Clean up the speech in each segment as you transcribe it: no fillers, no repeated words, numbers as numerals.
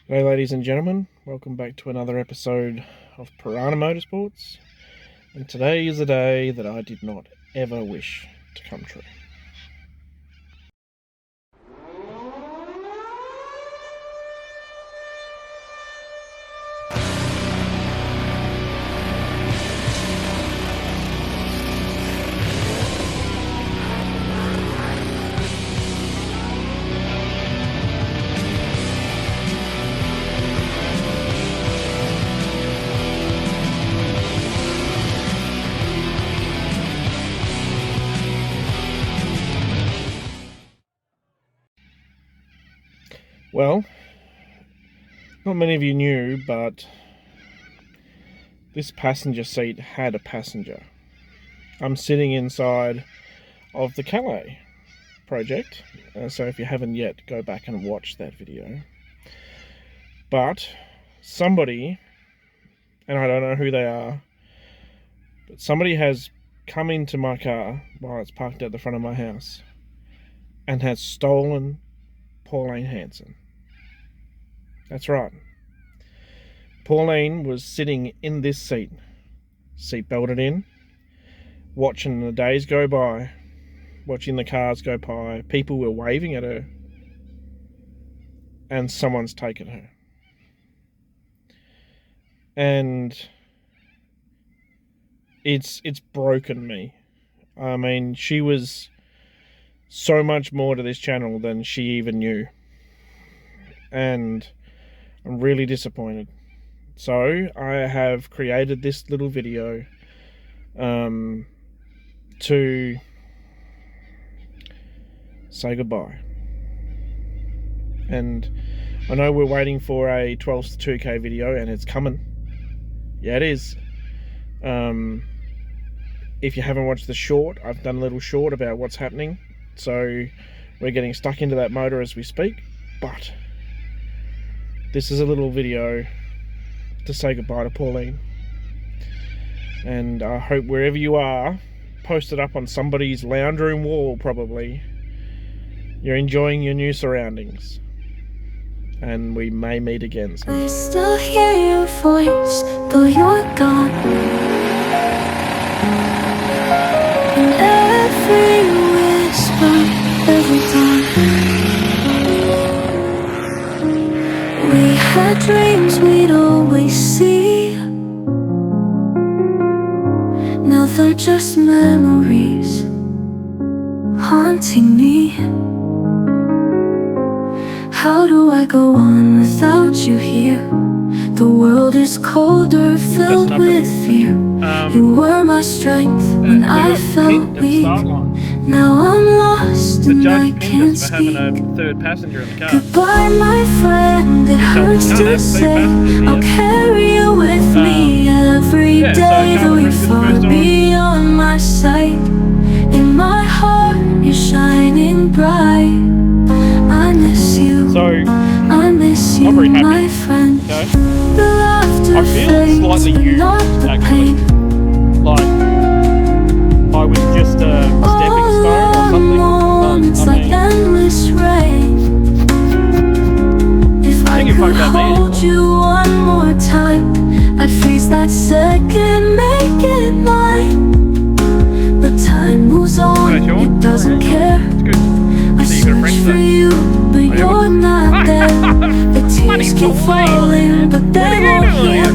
Hey ladies and gentlemen, welcome back to another episode of Piranha Motorsports, and today is a day that I did not ever wish to come true. Well, not many of you knew, but this passenger seat had a passenger. I'm sitting inside of the Calais project, so if you haven't yet, go back and watch that video. But somebody, and I don't know who they are, but somebody has come into my car while it's parked at the front of my house and has stolen Pauline Hanson. That's right. Pauline was sitting in this seat belted in, watching the days go by, watching the cars go by. People were waving at her, and someone's taken her. And it's broken me. I mean, she was so much more to this channel than she even knew. And I'm really disappointed. So I have created this little video to say goodbye. And I know we're waiting for a 12 to 2K video, and it's coming. Yeah, it is. If you haven't watched the short, I've done a little short about what's happening. So we're getting stuck into that motor as we speak. But this is a little video to say goodbye to Pauline. And I hope wherever you are, post it up on somebody's lounge room wall probably, you're enjoying your new surroundings. And we may meet again sometime. I still hear your voice, though you're gone. And every whisper, every dawn. We had dreams we'd always see. Now they're just memories haunting me. How do I go on without you here? The world is colder, filled with fear. You were my strength when I felt weak. Now I'm lost and I can't speak. Goodbye, my friend, it hurts to say. I'll carry you with me every day, though you're far beyond my sight. In my heart, you're shining bright. I miss you, I miss you, my friend. The laughter fades, but not the pain. Like I was just a stepping stone or something. It's like endless rain. If I could hold you one more time, I'd freeze that second, make it mine. But time moves on, it doesn't care. I search for you, but you're not there. The tears keep falling, but they won't heal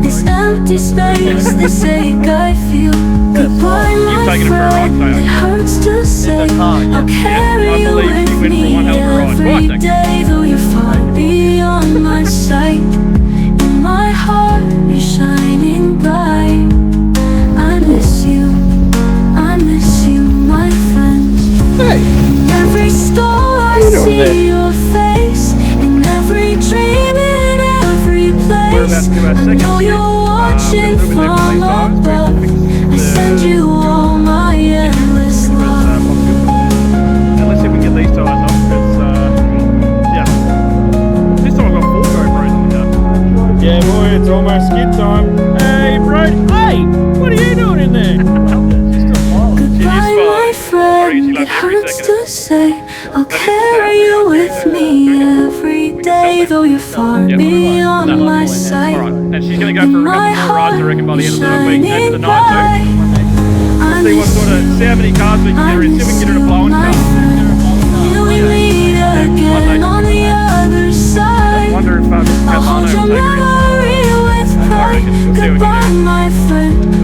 this empty space, this ache I feel. Goodbye, my friend, it hurts to say. I'll carry you with me every day, though you're far beyond my sight. In my heart, you're shining bright. I miss you, my friend. Hey! In every store I see your face. In every dream, in every place. I know you're watching from above. I send you all my endless love. Let's see if we can get these tires off, because, yeah. This time I've got 4 GoPros on the car. Yeah, boy, it's almost skid time. Hey, bro. Hey! What are you doing in there? Goodbye, my friend, it hurts to say. I'll carry you with me every day, though you're far beyond my sight. Alright, and she's going to go for a couple more rides, I reckon, by the end of the week and the night too. See what sort of, see how many cars we can get her in, see if we can get her in a blowing car. Till we meet again on the other side. I wonder if I'll Catalano hold will your take her in. memory with I pride. reckon she'll see what we can Goodbye, do. my friend.